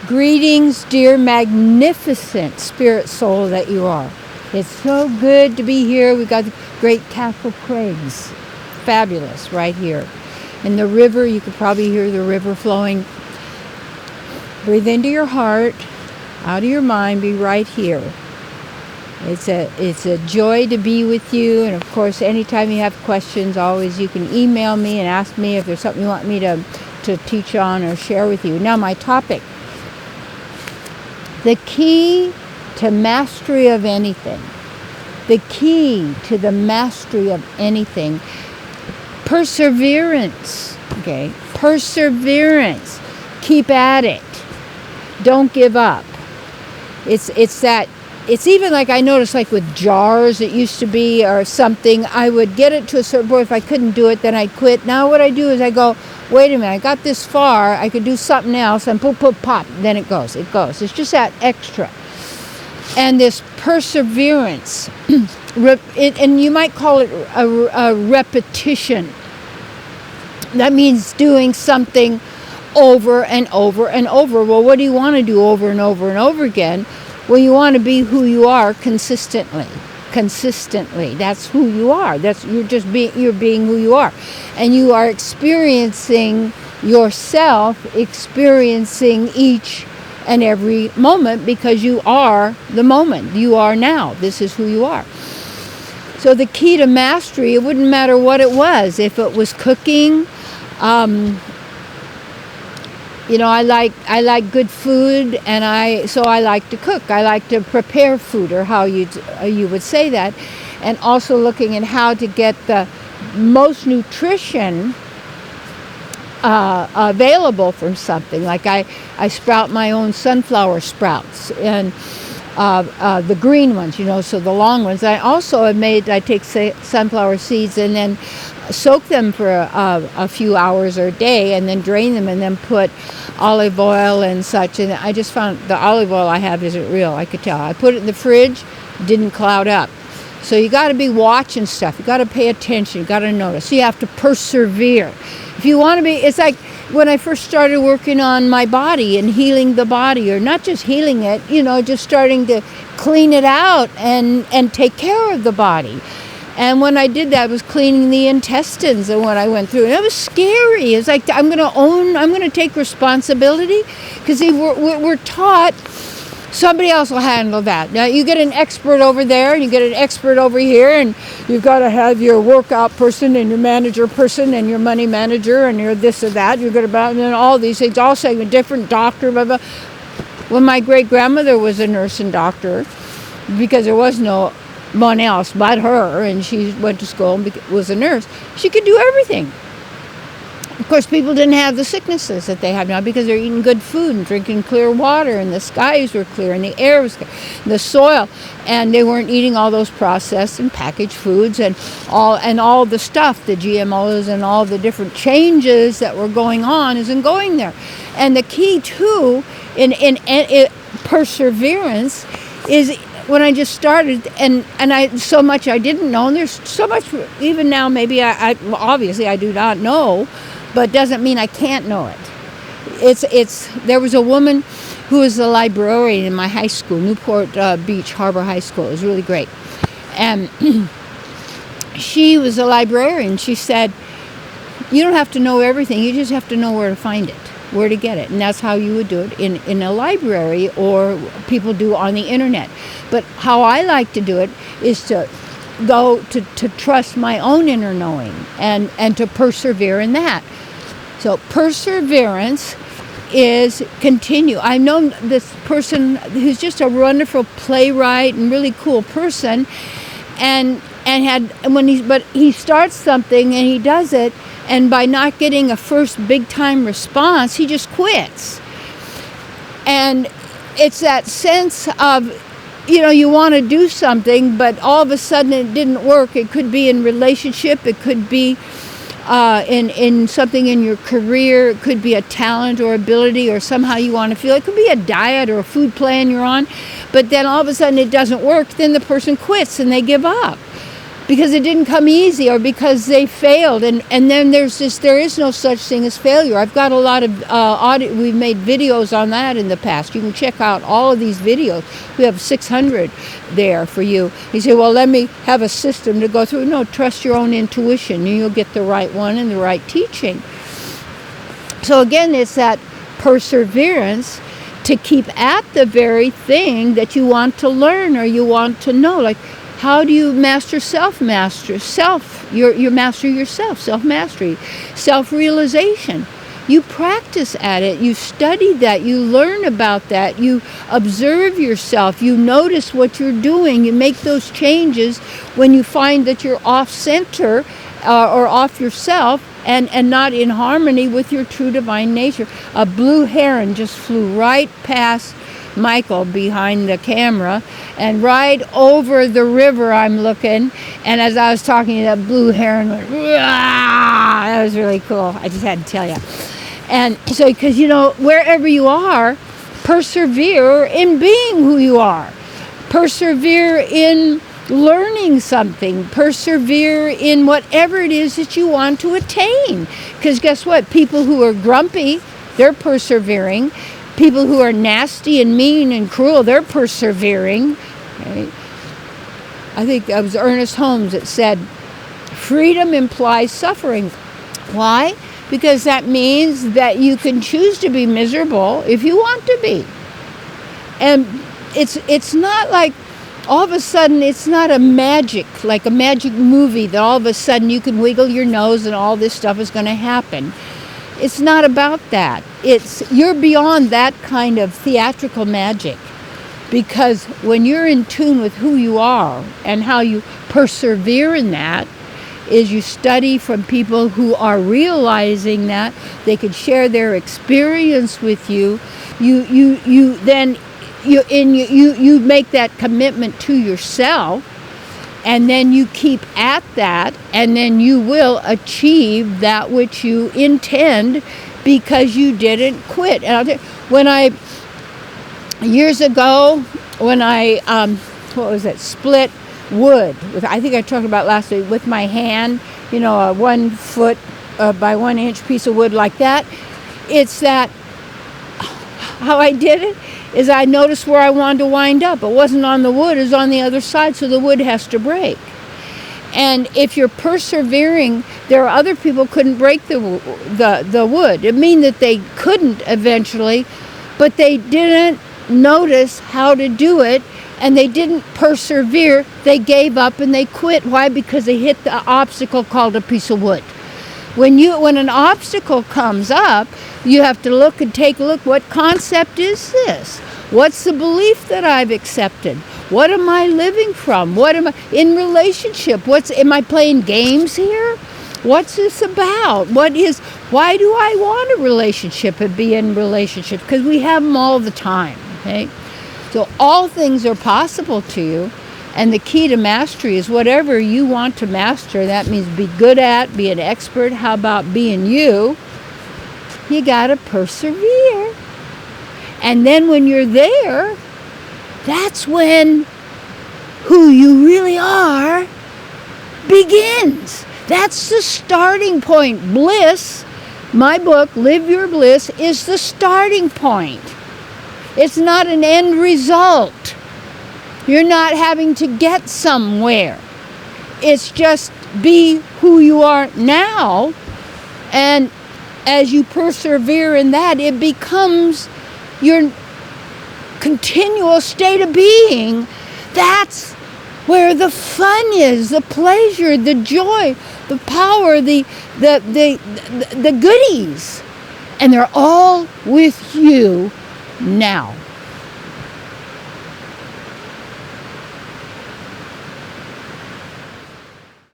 Greetings, dear magnificent spirit soul that you are. It's so good to be here. We've got the great Castle Craigs. Fabulous right here. And the river, you could probably hear the river flowing. Breathe into your heart, out of your mind, be right here. It's a joy to be with you. And of course, anytime you have questions, always you can email me and ask me if there's something you want me to teach on or share with you. Now, my topic. The key to mastery of anything. The key to the mastery of anything. Perseverance. Okay? Perseverance. Keep at it. Don't give up. It's even like I noticed, like with jars, it used to be, or something, I would get it to a certain point. If I couldn't do it, then I'd quit. Now what I do is I go, wait a minute, I got this far, I could do something else, and pop, pop, pop, then it goes. It's just that extra. And this perseverance, and you might call it a repetition. That means doing something over and over and over. Well, what do you want to do over and over and over again? Well, you want to be who you are consistently. That's who you are. You're being who you are. And you are experiencing yourself, experiencing each and every moment, because you are the moment. You are now. This is who you are. So the key to mastery, it wouldn't matter what it was. If it was cooking, I like good food, and so I like to cook. I like to prepare food, or how you would say that, and also looking at how to get the most nutrition available from something. Like I sprout my own sunflower sprouts, and the green ones, so the long ones. I take sunflower seeds and then soak them for a few hours or a day, and then drain them, and then put olive oil and such. And I just found the olive oil I have isn't real. I could tell. I put it in the fridge, didn't cloud up. So you got to be watching stuff. You got to pay attention. You got to notice. So you have to persevere. If you want to be, it's like when I first started working on my body and healing the body, or not just healing it, just starting to clean it out and take care of the body. And when I did that, I was cleaning the intestines, and when I went through, and it was scary. It's like, I'm going to take responsibility, because we're taught somebody else will handle that. Now, you get an expert over there, and you get an expert over here, and you've got to have your workout person, and your manager person, and your money manager, and your this or that. You're going to, and then all these things, all saying a different doctor, blah, blah. Well, my great-grandmother was a nurse and doctor, because there was no one else but her, and she went to school and was a nurse. She could do everything. Of course, people didn't have the sicknesses that they have now, because they're eating good food and drinking clear water, and the skies were clear, and the air was clear, the soil, and they weren't eating all those processed and packaged foods and all the stuff, the GMOs and all the different changes that were going on isn't going there. And the key too in perseverance is, when I just started, and so much I didn't know, and there's so much, even now, maybe obviously I do not know, but doesn't mean I can't know it. There was a woman who was a librarian in my high school, Newport Beach Harbor High School. It was really great. And she was a librarian. She said, you don't have to know everything, you just have to know where to find it, where to get it. And that's how you would do it in a library, or people do on the internet. But how I like to do it is to go to trust my own inner knowing, and to persevere in that. So perseverance is continue. I know this person who's just a wonderful playwright and really cool person, but he starts something and he does it, and by not getting a first big time response, he just quits. And it's that sense of, you want to do something, but all of a sudden it didn't work. It could be in relationship, it could be in something in your career, it could be a talent or ability, or somehow you want to feel. It could be a diet or a food plan you're on, but then all of a sudden it doesn't work. Then the person quits and they give up. because it didn't come easy, or because they failed. And then there is no such thing as failure. I've got a lot of we've made videos on that in the past. You can check out all of these videos. We have 600 there for you. You say, well, let me have a system to go through. No, trust your own intuition, and you'll get the right one and the right teaching. So again, it's that perseverance to keep at the very thing that you want to learn or you want to know. Like, how do you master self-mastery? You master yourself, self-mastery, self-realization. You practice at it, you study that, you learn about that, you observe yourself, you notice what you're doing, you make those changes when you find that you're off-center or off yourself and not in harmony with your true divine nature. A blue heron just flew right past Michael behind the camera and right over the river I'm looking, and as I was talking, that blue heron went, "Rah!" That was really cool. I just had to tell you. And so, because wherever you are, persevere in being who you are. Persevere in learning something. Persevere in whatever it is that you want to attain. Because guess what? People who are grumpy, they're persevering. People who are nasty and mean and cruel, they're persevering. Right? I think that was Ernest Holmes that said, freedom implies suffering. Why? Because that means that you can choose to be miserable if you want to be. And it's not like all of a sudden, it's not like a magic movie that all of a sudden you can wiggle your nose and all this stuff is going to happen. It's not about that. You're beyond that kind of theatrical magic, because when you're in tune with who you are and how you persevere in that, is you study from people who are realizing that they could share their experience with you. You make that commitment to yourself, and then you keep at that, and then you will achieve that which you intend, because you didn't quit. And years ago, when I split wood, I think I talked about last week, with my hand, a 1 foot by 1 inch piece of wood like that. It's that how I did it is I noticed where I wanted to wind up. It wasn't on the wood, it was on the other side, so the wood has to break. And if you're persevering, there are other people couldn't break the wood. It means that they couldn't eventually, but they didn't notice how to do it, and they didn't persevere. They gave up and they quit. Why? Because they hit the obstacle called a piece of wood. When an obstacle comes up, you have to look and take a look. What concept is this? What's the belief that I've accepted? What am I living from? What am I in relationship? Am I playing games here? What's this about? Why do I want a relationship and be in relationship? Because we have them all the time, okay? So all things are possible to you. And the key to mastery is whatever you want to master. That means be good at, be an expert. How about being you? You got to persevere. And then when you're there, that's when who you really are begins. That's the starting point. Bliss, my book, Live Your Bliss, is the starting point. It's not an end result. You're not having to get somewhere. It's just be who you are now. And as you persevere in that, it becomes your continual state of being. That's where the fun is, the pleasure, the joy, the power, the goodies. And they're all with you now.